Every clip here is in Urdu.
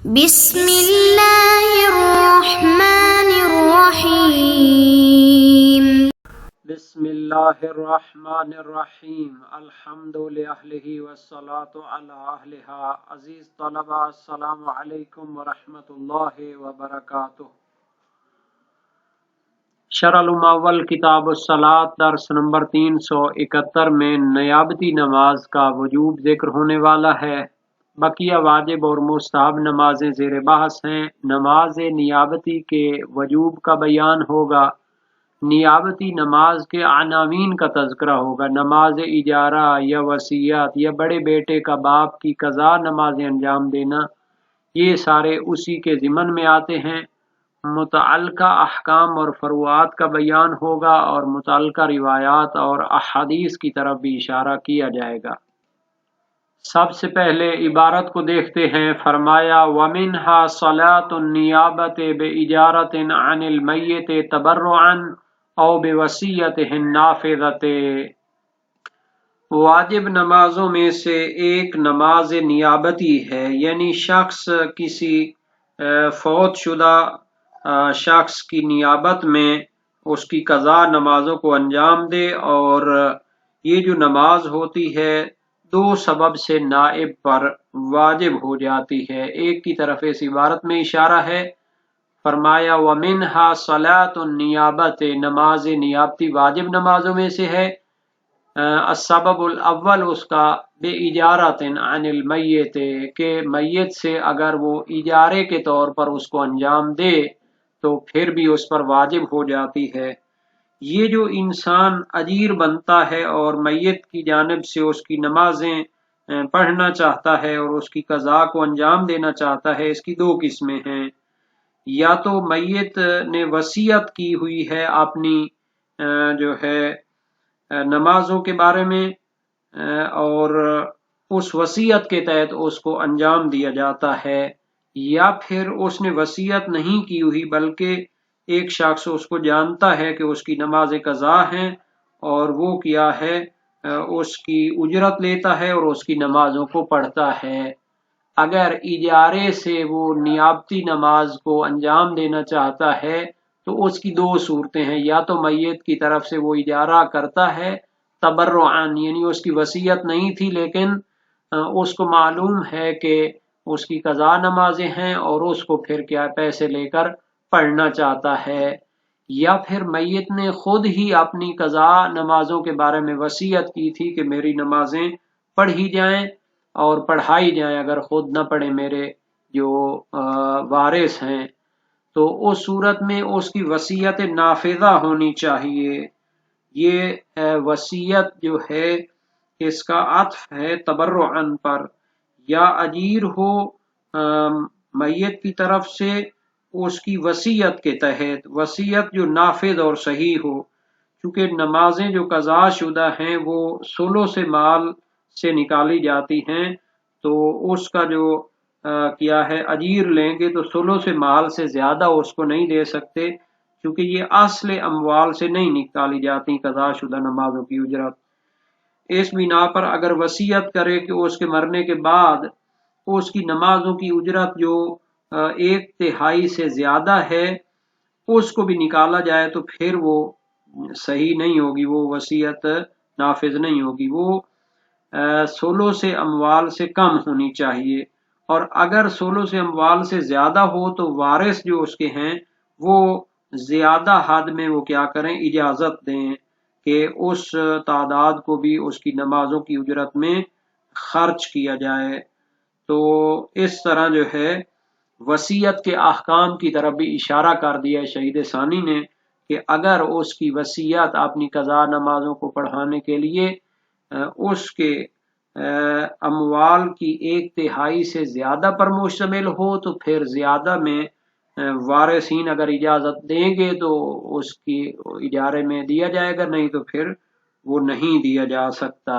بسم اللہ الرحمن الرحیم بسم اللہ الرحمن الرحیم الحمد للہ والصلاة علی اہلہا۔ عزیز طلبہ السلام علیکم ورحمۃ اللہ وبرکاتہ۔ شرح المعول کتاب الصلاۃ درس نمبر 371 میں نیابتی نماز کا وجوب ذکر ہونے والا ہے۔ بقیہ واجب اور مستحب نمازیں زیر بحث ہیں۔ نماز نیابتی کے وجوب کا بیان ہوگا۔ نیابتی نماز کے عناوین کا تذکرہ ہوگا۔ نماز اجارہ یا وصیت یا بڑے بیٹے کا باپ کی قضا نمازیں انجام دینا، یہ سارے اسی کے ضمن میں آتے ہیں۔ متعلقہ احکام اور فروعات کا بیان ہوگا اور متعلقہ روایات اور احادیث کی طرف بھی اشارہ کیا جائے گا۔ سب سے پہلے عبارت کو دیکھتے ہیں۔ فرمایا وَمِنْهَا صَلَاةُ النِّيَابَةِ بِإِجَارَةٍ عَنِ الْمَيِّتِ تَبَرُّعًا أَوْ بِوَصِيَّتِهِ النَّافِذَةِ۔ واجب نمازوں میں سے ایک نماز نیابتی ہے، یعنی شخص کسی فوت شدہ شخص کی نیابت میں اس کی قضا نمازوں کو انجام دے، اور یہ جو نماز ہوتی ہے دو سبب سے نائب پر واجب ہو جاتی ہے۔ ایک کی طرف اس عبارت میں اشارہ ہے۔ فرمایا وَمِنْهَا صَلَاةُ النِّيَابَةِ، نماز نیابتی واجب نمازوں میں سے ہے۔ السبب الاول اس کا بِإِجَارَةٍ عَنِ الْمَيِّتِ، کہ میت سے اگر وہ اجارے کے طور پر اس کو انجام دے تو پھر بھی اس پر واجب ہو جاتی ہے۔ یہ جو انسان اجیر بنتا ہے اور میت کی جانب سے اس کی نمازیں پڑھنا چاہتا ہے اور اس کی قضا کو انجام دینا چاہتا ہے، اس کی دو قسمیں ہیں۔ یا تو میت نے وصیت کی ہوئی ہے اپنی جو ہے نمازوں کے بارے میں، اور اس وصیت کے تحت اس کو انجام دیا جاتا ہے، یا پھر اس نے وصیت نہیں کی ہوئی بلکہ ایک شخص اس کو جانتا ہے کہ اس کی نماز قضا ہیں اور وہ کیا ہے اس کی اجرت لیتا ہے اور اس کی نمازوں کو پڑھتا ہے۔ اگر اجارے سے وہ نیابتی نماز کو انجام دینا چاہتا ہے تو اس کی دو صورتیں ہیں۔ یا تو میت کی طرف سے وہ اجارہ کرتا ہے تبرعاً، یعنی اس کی وصیت نہیں تھی لیکن اس کو معلوم ہے کہ اس کی قضا نمازیں ہیں اور اس کو پھر کیا پیسے لے کر پڑھنا چاہتا ہے، یا پھر میت نے خود ہی اپنی قضا نمازوں کے بارے میں وصیت کی تھی کہ میری نمازیں پڑھی جائیں اور پڑھائی جائیں، اگر خود نہ پڑھیں میرے جو وارث ہیں، تو اس صورت میں اس کی وصیت نافذہ ہونی چاہیے۔ یہ وصیت جو ہے اس کا عطف ہے تبرعاً پر۔ یا اجیر ہو میت کی طرف سے اس کی وصیت کے تحت، وصیت جو نافذ اور صحیح ہو، کیونکہ نمازیں جو قضا شدہ ہیں وہ ثلث مال سے نکالی جاتی ہیں، تو اس کا جو کیا ہے اجیر لیں گے تو ثلث مال سے زیادہ اس کو نہیں دے سکتے، کیونکہ یہ اصل اموال سے نہیں نکالی جاتی قضا شدہ نمازوں کی اجرت۔ اس بنا پر اگر وصیت کرے کہ اس کے مرنے کے بعد اس کی نمازوں کی اجرت جو 1/3 سے زیادہ ہے اس کو بھی نکالا جائے تو پھر وہ صحیح نہیں ہوگی، وہ وصیت نافذ نہیں ہوگی، وہ ثلث اموال سے کم ہونی چاہیے۔ اور اگر ثلث اموال سے زیادہ ہو تو وارث جو اس کے ہیں وہ زیادہ حد میں وہ کیا کریں، اجازت دیں کہ اس تعداد کو بھی اس کی نمازوں کی اجرت میں خرچ کیا جائے۔ تو اس طرح جو ہے وصیت کے احکام کی طرف بھی اشارہ کر دیا ہے شہید ثانی نے کہ اگر اس کی وصیت اپنی قضا نمازوں کو پڑھانے کے لیے اس کے اموال کی 1/3 سے زیادہ پر مشتمل ہو تو پھر زیادہ میں وارثین اگر اجازت دیں گے تو اس کی اجارے میں دیا جائے گا، نہیں تو پھر وہ نہیں دیا جا سکتا۔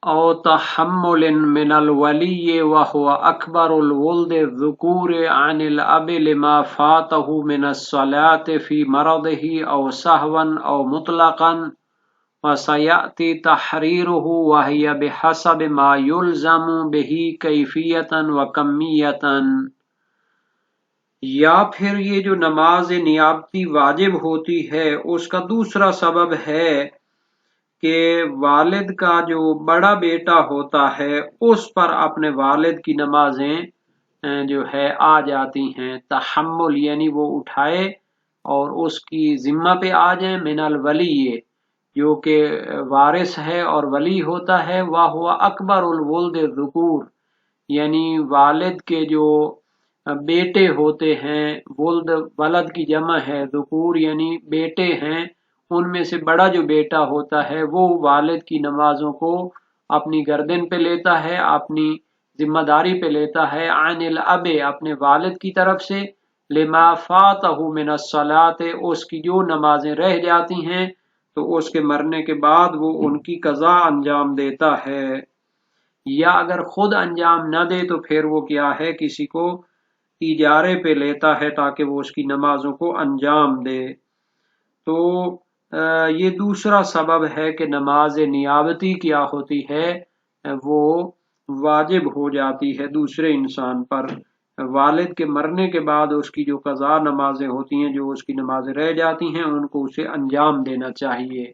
او تحمل من الولی وهو اکبر الولد الذکور عن الاب لما فاته من الصلاة في مرضه او سهوا او مطلقا وسيأتي تحريره وهي بحسب ما يلزم به كيفية وكمية۔ یا پھر یہ جو نماز نیابتی واجب ہوتی ہے اس کا دوسرا سبب ہے کہ والد کا جو بڑا بیٹا ہوتا ہے اس پر اپنے والد کی نمازیں جو ہے آ جاتی ہیں، تحمل یعنی وہ اٹھائے اور اس کی ذمہ پہ آ جائیں، من الولی جو کہ وارث ہے اور ولی ہوتا ہے، وہ اکبر الولد الذکور، یعنی والد کے جو بیٹے ہوتے ہیں، ولد کی جمع ہے، ذکور یعنی بیٹے ہیں، ان میں سے بڑا جو بیٹا ہوتا ہے وہ والد کی نمازوں کو اپنی گردن پہ لیتا ہے، اپنی ذمہ داری پہ لیتا ہے، عن الاب اپنے والد کی طرف سے، لما فاتہ من الصلاۃ اس کی جو نمازیں رہ جاتی ہیں تو اس کے مرنے کے بعد وہ ان کی قضا انجام دیتا ہے، یا اگر خود انجام نہ دے تو پھر وہ کیا ہے، کسی کو اجارے پہ لیتا ہے تاکہ وہ اس کی نمازوں کو انجام دے۔ تو یہ دوسرا سبب ہے کہ نماز نیابتی کیا ہوتی ہے، وہ واجب ہو جاتی ہے دوسرے انسان پر، والد کے مرنے کے بعد اس کی جو قضا نمازیں ہوتی ہیں، جو اس کی نمازیں رہ جاتی ہیں، ان کو اسے انجام دینا چاہیے۔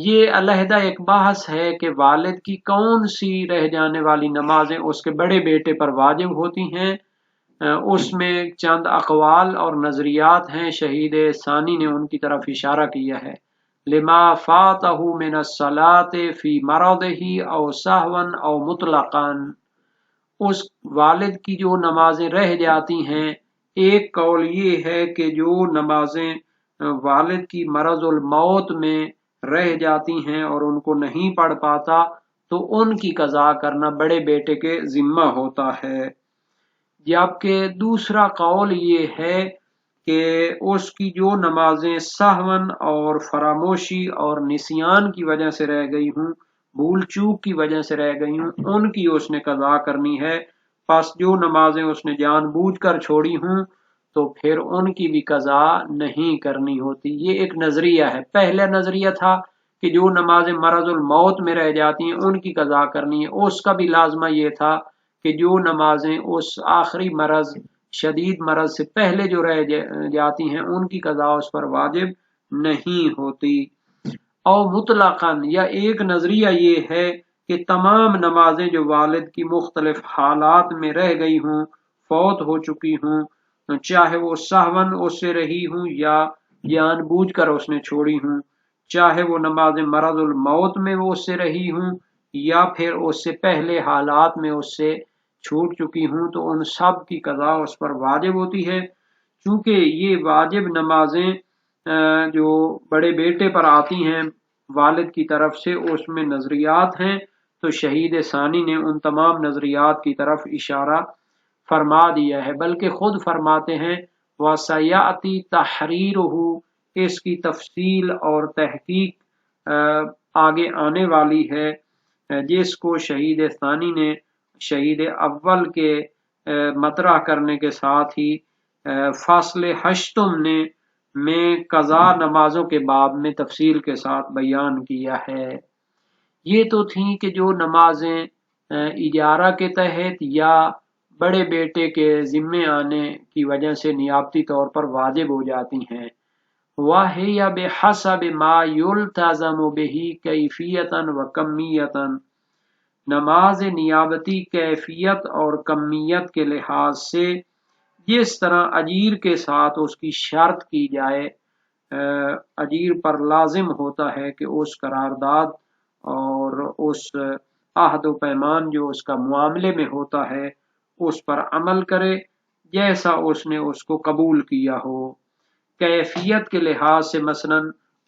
یہ علیحدہ ایک بحث ہے کہ والد کی کون سی رہ جانے والی نمازیں اس کے بڑے بیٹے پر واجب ہوتی ہیں، اس میں چند اقوال اور نظریات ہیں، شہید ثانی نے ان کی طرف اشارہ کیا ہے، لما فاتہ من الصلاۃ فی مرضہ او سہوا او مطلقا، اس والد کی جو نمازیں رہ جاتی ہیں، ایک قول یہ ہے کہ جو نمازیں والد کی مرض الموت میں رہ جاتی ہیں اور ان کو نہیں پڑھ پاتا تو ان کی قضا کرنا بڑے بیٹے کے ذمہ ہوتا ہے، جبکہ دوسرا قول یہ ہے کہ اس کی جو نمازیں سہون اور فراموشی اور نسیان کی وجہ سے رہ گئی ہوں، بھول چوک کی وجہ سے رہ گئی ہوں، ان کی اس نے قضا کرنی ہے، پس جو نمازیں اس نے جان بوجھ کر چھوڑی ہوں تو پھر ان کی بھی قضا نہیں کرنی ہوتی۔ یہ ایک نظریہ ہے۔ پہلا نظریہ تھا کہ جو نمازیں مرض الموت میں رہ جاتی ہیں ان کی قضا کرنی ہے، اس کا بھی لازمہ یہ تھا کہ جو نمازیں اس آخری مرض، شدید مرض سے پہلے جو رہ جاتی ہیں ان کی قضا اس پر واجب نہیں ہوتی۔ او مطلقاً، یا ایک نظریہ یہ ہے کہ تمام نمازیں جو والد کی مختلف حالات میں رہ گئی ہوں، فوت ہو چکی ہوں، چاہے وہ سہون اس سے رہی ہوں یا جان بوجھ کر اس نے چھوڑی ہوں، چاہے وہ نماز مرض الموت میں وہ اس سے رہی ہوں یا پھر اس سے پہلے حالات میں اس سے چھوٹ چکی ہوں، تو ان سب کی قضا اس پر واجب ہوتی ہے۔ چونکہ یہ واجب نمازیں جو بڑے بیٹے پر آتی ہیں والد کی طرف سے، اس میں نظریات ہیں، تو شہید ثانی نے ان تمام نظریات کی طرف اشارہ فرما دیا ہے، بلکہ خود فرماتے ہیں وَسَيَأْتِي تَحْرِيرُهُ، اس کی تفصیل اور تحقیق آگے آنے والی ہے، جس کو شہید ثانی نے شہید اول کے مطرح کرنے کے ساتھ ہی فصل ہشتم نے میں قضا نمازوں کے باب میں تفصیل کے ساتھ بیان کیا ہے۔ یہ تو تھیں کہ جو نمازیں اجارہ کے تحت یا بڑے بیٹے کے ذمے آنے کی وجہ سے نیابتی طور پر واجب ہو جاتی ہیں۔ وَهِيَ بِحَسَبِ مَا يُلْتَزَمُ بِهِ كَيْفِيَّةً وَكَمِّيَّةً، نماز نیابتی کیفیت اور کمیت کے لحاظ سے جس طرح اجیر کے ساتھ اس کی شرط کی جائے، اجیر پر لازم ہوتا ہے کہ اس قرارداد اور اس عہد و پیمان جو اس کا معاملے میں ہوتا ہے اس پر عمل کرے جیسا اس نے اس کو قبول کیا ہو۔ کیفیت کے لحاظ سے مثلا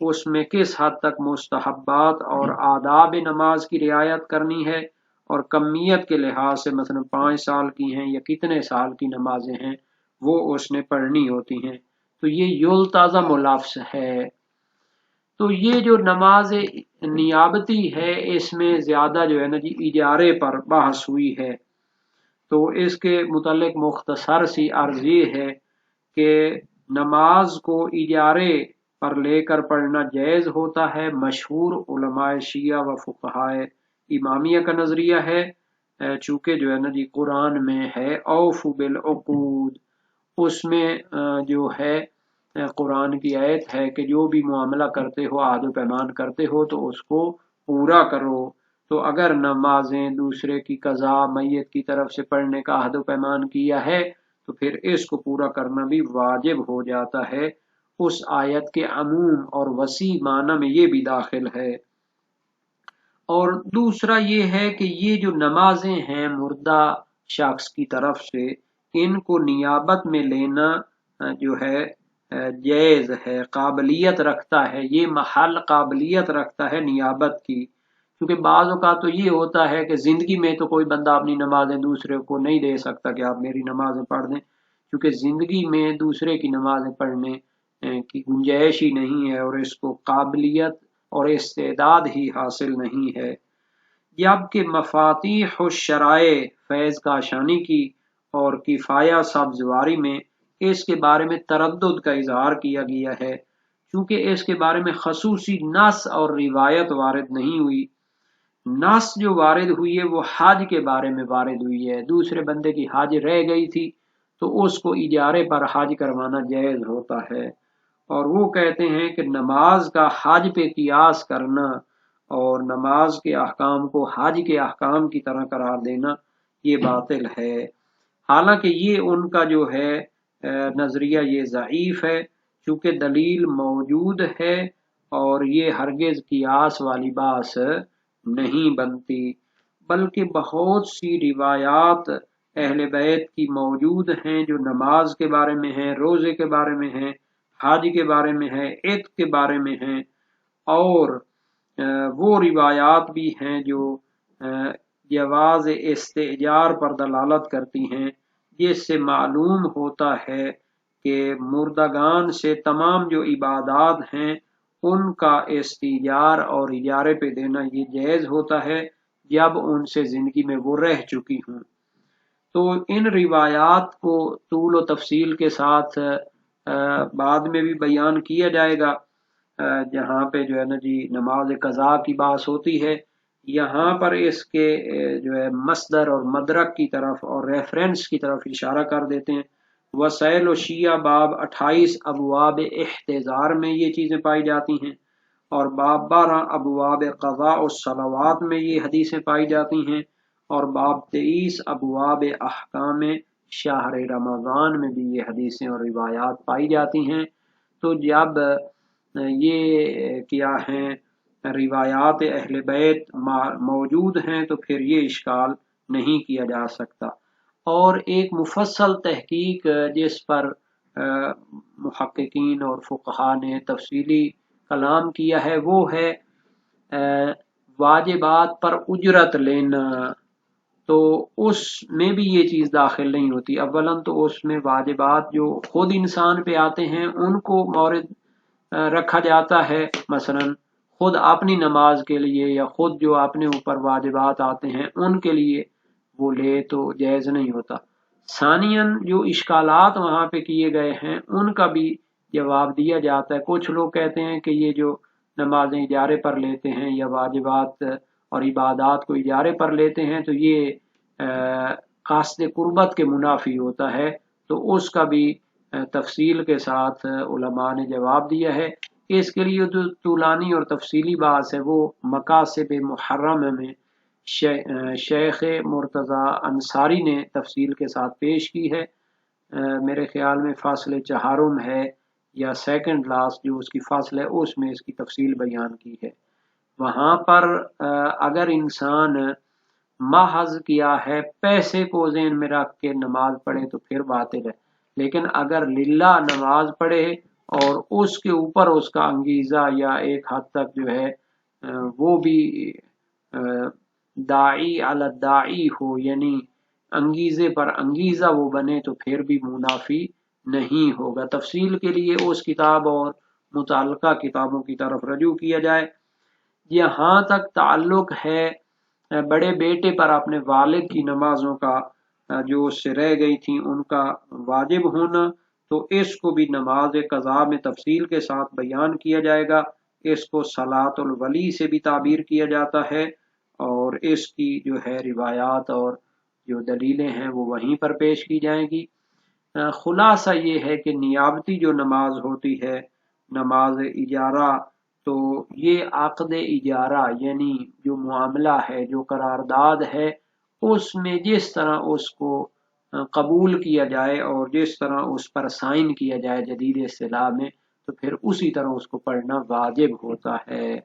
اس میں کس حد تک مستحبات اور آداب نماز کی رعایت کرنی ہے، اور کمیت کے لحاظ سے مثلا 5 سال کی ہیں یا کتنے سال کی نمازیں ہیں وہ اس نے پڑھنی ہوتی ہیں، تو یہ یلتزم لفظ ہے۔ تو یہ جو نماز نیابتی ہے اس میں زیادہ جو ہے نا جی اجارے پر بحث ہوئی ہے، تو اس کے متعلق مختصر سی عرض یہ ہے کہ نماز کو اجارے پر لے کر پڑھنا جائز ہوتا ہے، مشہور علماء شیعہ و فقہائے امامیہ کا نظریہ ہے، چونکہ جو ہے نا جی قرآن میں ہے اوفوا بالعقود، اس میں جو ہے قرآن کی آیت ہے کہ جو بھی معاملہ کرتے ہو، عہد و پیمان کرتے ہو تو اس کو پورا کرو۔ تو اگر نمازیں دوسرے کی قضا میت کی طرف سے پڑھنے کا عہد و پیمان کیا ہے تو پھر اس کو پورا کرنا بھی واجب ہو جاتا ہے۔ اس آیت کے عموم اور وسیع معنی میں یہ بھی داخل ہے۔ اور دوسرا یہ ہے کہ یہ جو نمازیں ہیں مردہ شخص کی طرف سے، ان کو نیابت میں لینا جو ہے جائز ہے، قابلیت رکھتا ہے، یہ محل قابلیت رکھتا ہے نیابت کی۔ کیونکہ بعض اوقات تو یہ ہوتا ہے کہ زندگی میں تو کوئی بندہ اپنی نمازیں دوسرے کو نہیں دے سکتا کہ آپ میری نمازیں پڑھ دیں، کیونکہ زندگی میں دوسرے کی نمازیں پڑھنے کی گنجائش ہی نہیں ہے، اور اس کو قابلیت اور استعداد ہی حاصل نہیں ہے۔ جبکہ مفاتیح الشرائع فیض کاشانی کی اور کفایہ سبزواری میں اس کے بارے میں تردد کا اظہار کیا گیا ہے، چونکہ اس کے بارے میں خصوصی نص اور روایت وارد نہیں ہوئی۔ نص جو وارد ہوئی ہے وہ حج کے بارے میں وارد ہوئی ہے، دوسرے بندے کی حج رہ گئی تھی تو اس کو اجارے پر حج کروانا جائز ہوتا ہے، اور وہ کہتے ہیں کہ نماز کا حج پہ قیاس کرنا اور نماز کے احکام کو حج کے احکام کی طرح قرار دینا یہ باطل ہے۔ حالانکہ یہ ان کا جو ہے نظریہ یہ ضعیف ہے، چونکہ دلیل موجود ہے اور یہ ہرگز قیاس والی بات نہیں بنتی، بلکہ بہت سی روایات اہل بیت کی موجود ہیں جو نماز کے بارے میں ہیں، روزے کے بارے میں ہیں، حج کے بارے میں ہے، عتق کے بارے میں ہیں، اور وہ روایات بھی ہیں جو جواز استئجار پر دلالت کرتی ہیں، جس سے معلوم ہوتا ہے کہ مردگان سے تمام جو عبادات ہیں ان کا استئجار اور اجارے پہ دینا یہ جائز ہوتا ہے جب ان سے زندگی میں وہ رہ چکی ہوں۔ تو ان روایات کو طول و تفصیل کے ساتھ بعد میں بھی بیان کیا جائے گا، جہاں پہ جو ہے نا جی نماز قضا کی بات ہوتی ہے، یہاں پر اس کے جو ہے مصدر اور مدرک کی طرف اور ریفرنس کی طرف اشارہ کر دیتے ہیں۔ وسائل و شیعہ باب 28 ابواب احتضار میں یہ چیزیں پائی جاتی ہیں، اور باب 12 ابواب قضاء الصلوات میں یہ حدیثیں پائی جاتی ہیں، اور باب 23 ابواب احکام شہر رمضان میں بھی یہ حدیثیں اور روایات پائی جاتی ہیں۔ تو جب یہ کیا ہیں روایات اہل بیت موجود ہیں تو پھر یہ اشکال نہیں کیا جا سکتا۔ اور ایک مفصل تحقیق جس پر محققین اور فقہا نے تفصیلی کلام کیا ہے وہ ہے واجبات پر اجرت لینا، تو اس میں بھی یہ چیز داخل نہیں ہوتی۔ اولاً تو اس میں واجبات جو خود انسان پہ آتے ہیں ان کو مورد رکھا جاتا ہے، مثلا خود اپنی نماز کے لیے یا خود جو اپنے اوپر واجبات آتے ہیں ان کے لیے وہ لے تو جائز نہیں ہوتا۔ ثانیاً جو اشکالات وہاں پہ کیے گئے ہیں ان کا بھی جواب دیا جاتا ہے۔ کچھ لوگ کہتے ہیں کہ یہ جو نمازیں اجارے پر لیتے ہیں یا واجبات اور عبادات کو اجارے پر لیتے ہیں تو یہ قاصد قربت کے منافی ہوتا ہے، تو اس کا بھی تفصیل کے ساتھ علماء نے جواب دیا ہے۔ اس کے لیے جو طولانی اور تفصیلی بات ہے وہ مقاصد محرمہ میں شیخ مرتضی انصاری نے تفصیل کے ساتھ پیش کی ہے، میرے خیال میں فصل چہارم ہے یا سیکنڈ لاسٹ جو اس کی فصل ہے اس میں اس کی تفصیل بیان کی ہے۔ وہاں پر اگر انسان محض کیا ہے پیسے کو ذہن میں رکھ کے نماز پڑھے تو پھر باطل ہے، لیکن اگر للہ نماز پڑھے اور اس کے اوپر اس کا انگیزہ یا ایک حد تک جو ہے وہ بھی داعی علی الداعی ہو، یعنی انگیزے پر انگیزہ وہ بنے، تو پھر بھی منافی نہیں ہوگا۔ تفصیل کے لیے اس کتاب اور متعلقہ کتابوں کی طرف رجوع کیا جائے۔ یہاں تک تعلق ہے بڑے بیٹے پر اپنے والد کی نمازوں کا جو اس سے رہ گئی تھیں ان کا واجب ہونا، تو اس کو بھی نماز قضا میں تفصیل کے ساتھ بیان کیا جائے گا۔ اس کو صلاۃ الولی سے بھی تعبیر کیا جاتا ہے، اور اس کی جو ہے روایات اور جو دلیلیں ہیں وہ وہیں پر پیش کی جائیں گی۔ خلاصہ یہ ہے کہ نیابتی جو نماز ہوتی ہے، نماز اجارہ، تو یہ عقد اجارہ یعنی جو معاملہ ہے، جو قرارداد ہے، اس میں جس طرح اس کو قبول کیا جائے اور جس طرح اس پر سائن کیا جائے جدید اصطلاح میں، تو پھر اسی طرح اس کو پڑھنا واجب ہوتا ہے۔